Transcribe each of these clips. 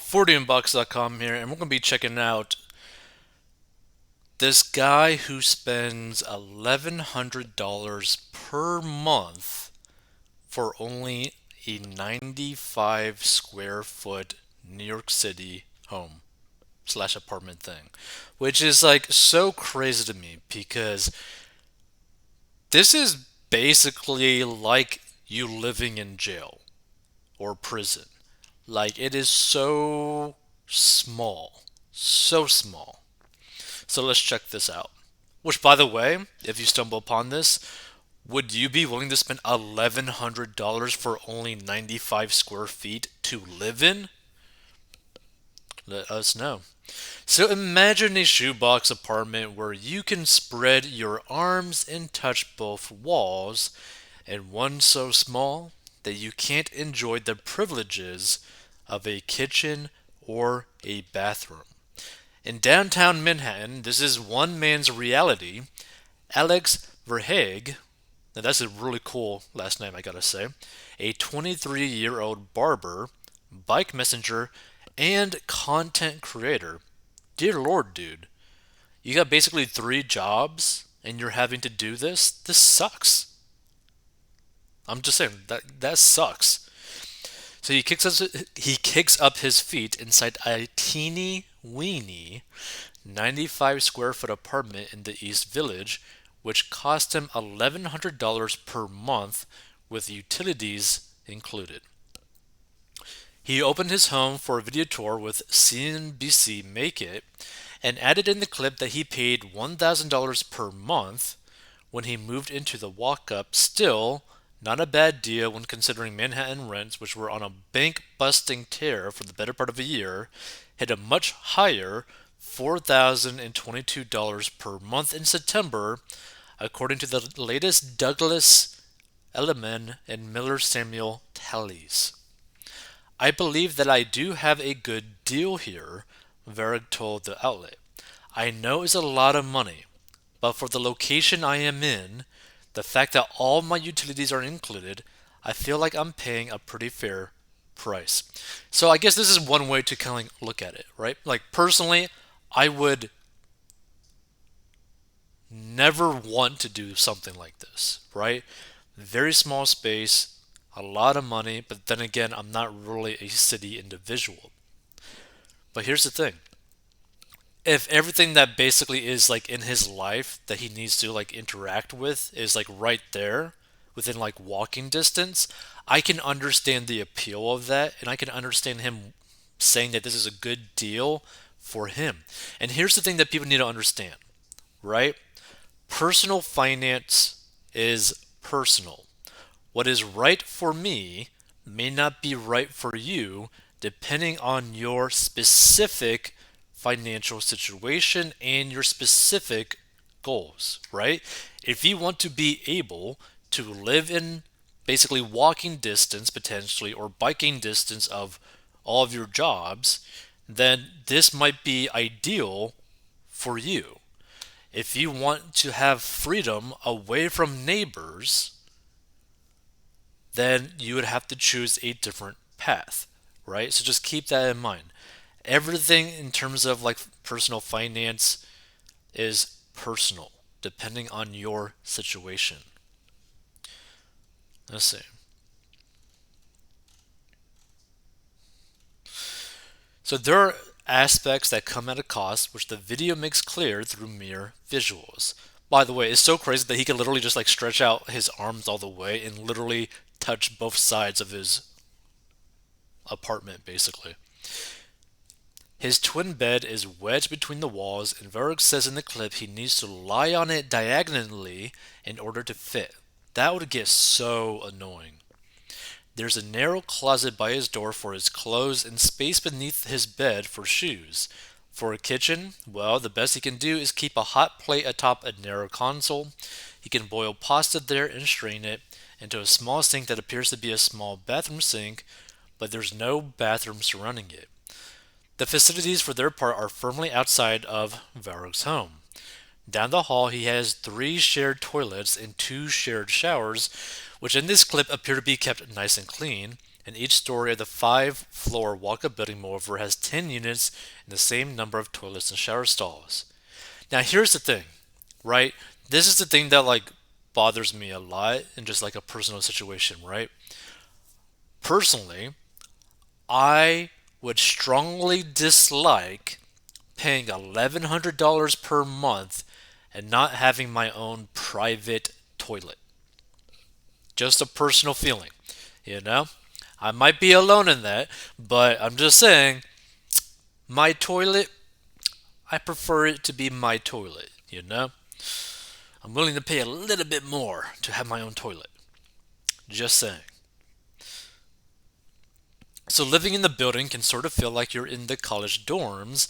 40inbox.com here, and we're going to be checking out this guy who spends $1,100 per month for only a 95 square foot New York City home slash apartment thing, which is like so crazy to me because this is basically like you living in jail or prison. Like it is so small, so small. So let's check this out. Which, by the way, if you stumble upon this, would you be willing to spend $1,100 for only 95 square feet to live in? Let us know. So imagine a shoebox apartment where you can spread your arms and touch both walls, and one so small that you can't enjoy the privileges of a kitchen or a bathroom. In downtown Manhattan, this is one man's reality. Alex Verhaeg, now that's a really cool last name, I gotta say, a 23-year-old barber, bike messenger, and content creator. Dear Lord, dude, you got basically three jobs and you're having to do this? This sucks. I'm just saying that sucks. So he kicks up his feet inside a teeny weeny 95 square foot apartment in the East Village, which cost him $1,100 per month with utilities included. He opened his home for a video tour with CNBC Make It and added in the clip that he paid $1,000 per month when he moved into the walk up. Still, not a bad deal when considering Manhattan rents, which were on a bank busting tear for the better part of a year, hit a much higher $4,022 per month in September, according to the latest Douglas Elliman and Miller Samuel tallies. I believe that I do have a good deal here, Varag told the outlet. I know it's a lot of money, but for the location I am in, the fact that all my utilities are included, I feel like I'm paying a pretty fair price. So I guess this is one way to kind of look at it, right? Like personally, I would never want to do something like this, right? Very small space, a lot of money, but then again, I'm not really a city individual. But here's the thing. If everything that basically is like in his life that he needs to like interact with is like right there within like walking distance, I can understand the appeal of that and I can understand him saying that this is a good deal for him. And here's the thing that people need to understand, right? Personal finance is personal. What is right for me may not be right for you depending on your specific financial situation and your specific goals, right? If you want to be able to live in basically walking distance potentially or biking distance of all of your jobs, then this might be ideal for you. If you want to have freedom away from neighbors, then you would have to choose a different path, right? So just keep that in mind. Everything in terms of like personal finance is personal, depending on your situation. Let's see. So there are aspects that come at a cost, which the video makes clear through mere visuals. By the way, it's so crazy that he can literally just like stretch out his arms all the way and literally touch both sides of his apartment, basically. His twin bed is wedged between the walls, and Varug says in the clip he needs to lie on it diagonally in order to fit. That would get so annoying. There's a narrow closet by his door for his clothes and space beneath his bed for shoes. For a kitchen, well, the best he can do is keep a hot plate atop a narrow console. He can boil pasta there and strain it into a small sink that appears to be a small bathroom sink, but there's no bathroom surrounding it. The facilities for their part are firmly outside of Varug's home. Down the hall, he has three shared toilets and two shared showers, which in this clip appear to be kept nice and clean. and each story of the 5-floor walk-up building, moreover, has 10 units and the same number of toilets and shower stalls. Now, here's the thing, right? This is the thing that like bothers me a lot in just like a personal situation, right? Personally, I would strongly dislike paying $1,100 per month and not having my own private toilet. Just a personal feeling, you know? I might be alone in that, but I'm just saying, my toilet, I prefer it to be my toilet, you know? I'm willing to pay a little bit more to have my own toilet. Just saying. So living in the building can sort of feel like you're in the college dorms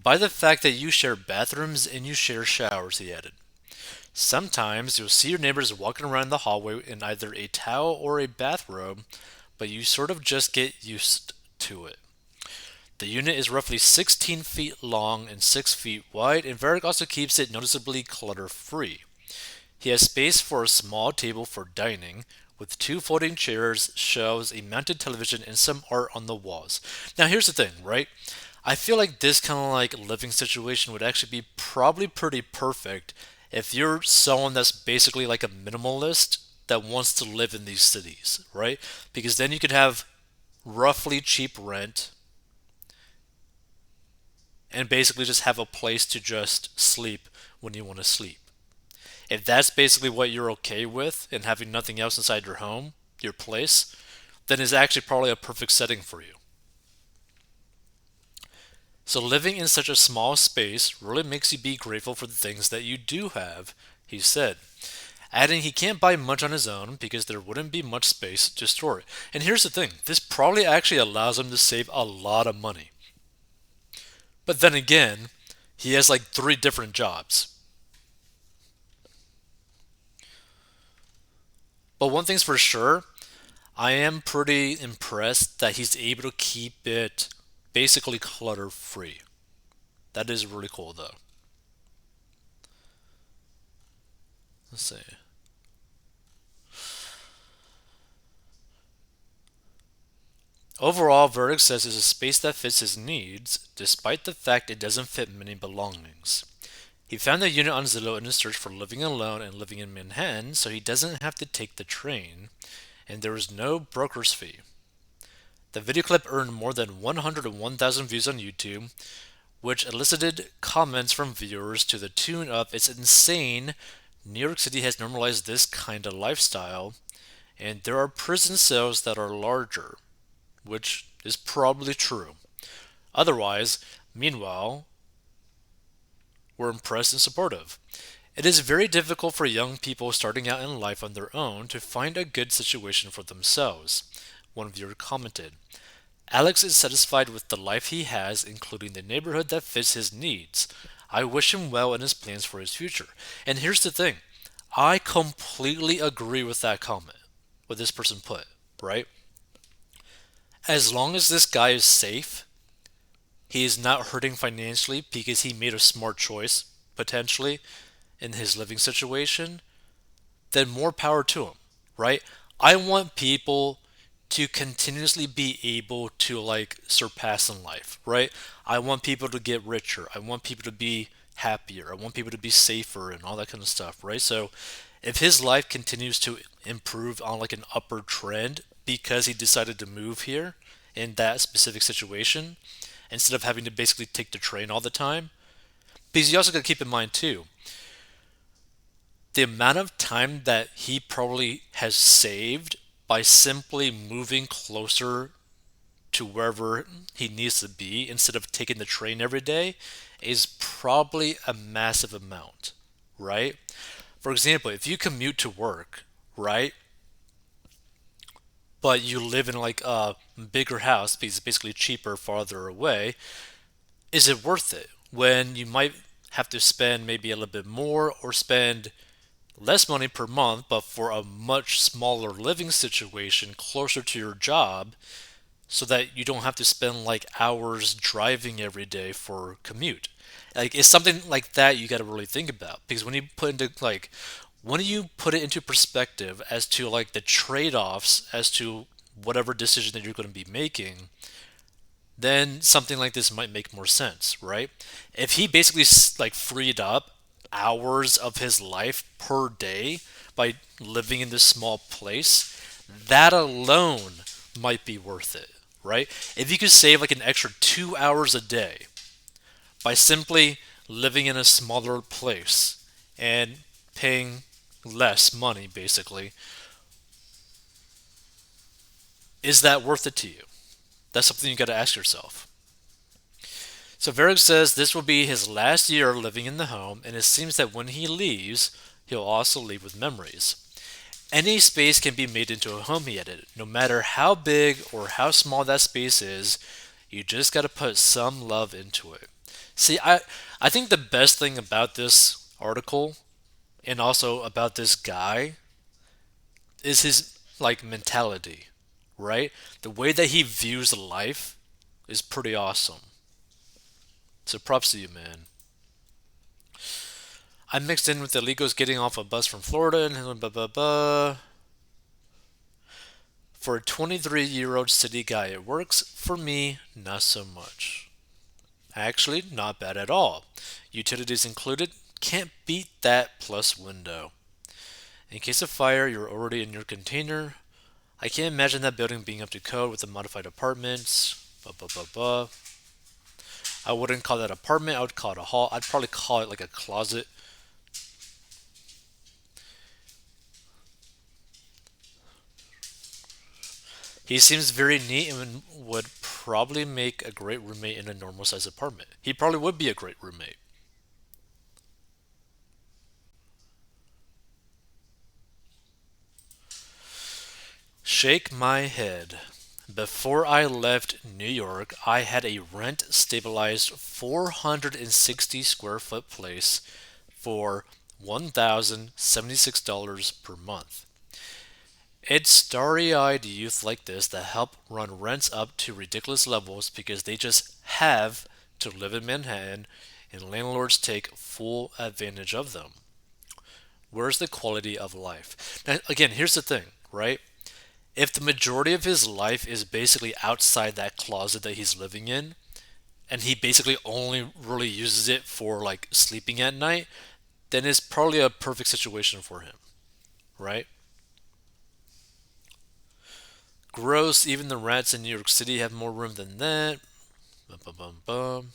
by the fact that you share bathrooms and you share showers, he added. Sometimes you'll see your neighbors walking around the hallway in either a towel or a bathrobe, but you sort of just get used to it. The unit is roughly 16 feet long and 6 feet wide, and Varric also keeps it noticeably clutter free. He has space for a small table for dining, with two folding chairs, shelves, a mounted television, and some art on the walls. Now, here's the thing, right? I feel like this kind of like living situation would actually be probably pretty perfect if you're someone that's basically like a minimalist that wants to live in these cities, right? Because then you could have roughly cheap rent and basically just have a place to just sleep when you want to sleep. If that's basically what you're okay with and having nothing else inside your home, your place, then it's actually probably a perfect setting for you. So living in such a small space really makes you be grateful for the things that you do have, he said. Adding he can't buy much on his own because there wouldn't be much space to store it. And here's the thing, this probably actually allows him to save a lot of money. But then again, he has like three different jobs. But one thing's for sure, I am pretty impressed that he's able to keep it basically clutter free. That is really cool though. Let's see. Overall, Verdict says it's a space that fits his needs, despite the fact it doesn't fit many belongings. He found the unit on Zillow in his search for living alone and living in Manhattan, so he doesn't have to take the train, and there is no broker's fee. The video clip earned more than 101,000 views on YouTube, which elicited comments from viewers to the tune of "It's insane, New York City has normalized this kind of lifestyle, and there are prison cells that are larger," which is probably true. Otherwise, meanwhile, we're impressed and supportive. It is very difficult for young people starting out in life on their own to find a good situation for themselves, one viewer commented. Alex is satisfied with the life he has, including the neighborhood that fits his needs. I wish him well in his plans for his future. And here's the thing, I completely agree with that comment, what this person put, right? As long as this guy is safe, he is not hurting financially because he made a smart choice, potentially, in his living situation, then more power to him, right? I want people to continuously be able to like surpass in life, right? I want people to get richer. I want people to be happier. I want people to be safer and all that kind of stuff, right? So if his life continues to improve on like an upward trend because he decided to move here in that specific situation instead of having to basically take the train all the time, because you also got to keep in mind too, the amount of time that he probably has saved by simply moving closer to wherever he needs to be instead of taking the train every day is probably a massive amount, right? For example, if you commute to work, right, but you live in like a bigger house because it's basically cheaper farther away, is it worth it when you might have to spend maybe a little bit more or spend less money per month, but for a much smaller living situation closer to your job so that you don't have to spend like hours driving every day for commute. Like it's something like that you got to really think about because when you put it into perspective as to like the trade-offs as to whatever decision that you're going to be making, then something like this might make more sense, right? If he basically like freed up hours of his life per day by living in this small place, that alone might be worth it, right? If you could save like an extra 2 hours a day by simply living in a smaller place and paying less money, basically, is that worth it to you? That's something you got to ask yourself. So Varric says this will be his last year living in the home, and it seems that when he leaves, he'll also leave with memories. Any space can be made into a home, he added. No matter how big or how small that space is, you just got to put some love into it. See, I think the best thing about this article and also about this guy is his like mentality, right? The way that he views life is pretty awesome. So props to you, man. I mixed in with the Legos getting off a bus from Florida and blah blah blah. For a 23-year-old city guy, it works. For me, not so much. Actually, not bad at all. Utilities included. Can't beat that plus window. In case of fire, you're already in your container. I can't imagine that building being up to code with the modified apartments. Blah blah blah blah. I wouldn't call that apartment. I would call it a hall. I'd probably call it like a closet. He seems very neat and would probably make a great roommate in a normal sized apartment. He probably would be a great roommate. Shake my head. Before I left New York, I had a rent stabilized 460 square foot place for $1,076 per month. It's starry eyed youth like this that help run rents up to ridiculous levels because they just have to live in Manhattan and landlords take full advantage of them. Where's the quality of life? Now, again, here's the thing, right? If the majority of his life is basically outside that closet that he's living in, and he basically only really uses it for like sleeping at night, then it's probably a perfect situation for him, right? Gross, even the rats in New York City have more room than that. Bum, bum, bum, bum.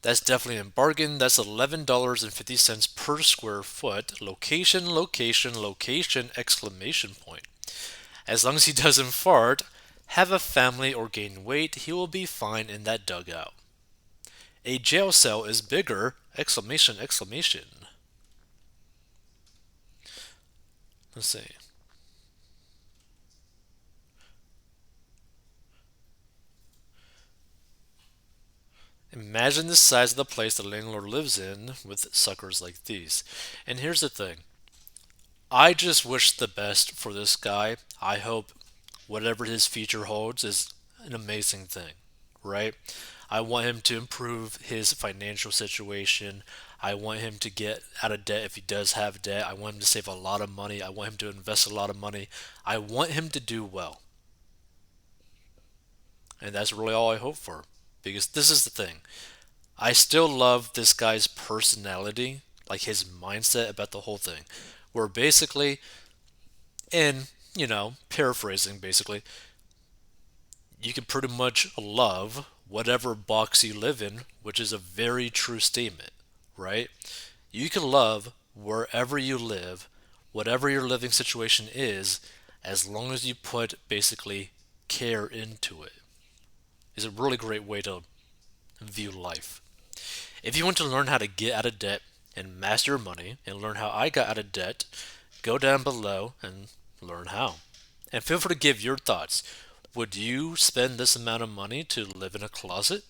That's definitely a bargain. That's $11.50 per square foot. Location, location, location, exclamation point. As long as he doesn't fart, have a family, or gain weight, he will be fine in that dugout. A jail cell is bigger! Exclamation, exclamation. Let's see. Imagine the size of the place the landlord lives in with suckers like these. And here's the thing. I just wish the best for this guy. I hope whatever his future holds is an amazing thing, right? I want him to improve his financial situation. I want him to get out of debt if he does have debt. I want him to save a lot of money. I want him to invest a lot of money. I want him to do well. And that's really all I hope for. Because this is the thing. I still love this guy's personality, like his mindset about the whole thing. Where basically, in, paraphrasing basically, you can pretty much love whatever box you live in, which is a very true statement, right? You can love wherever you live, whatever your living situation is, as long as you put basically care into it. It's a really great way to view life. If you want to learn how to get out of debt and master money and learn how I got out of debt, go down below and learn how. And feel free to give your thoughts. Would you spend this amount of money to live in a closet?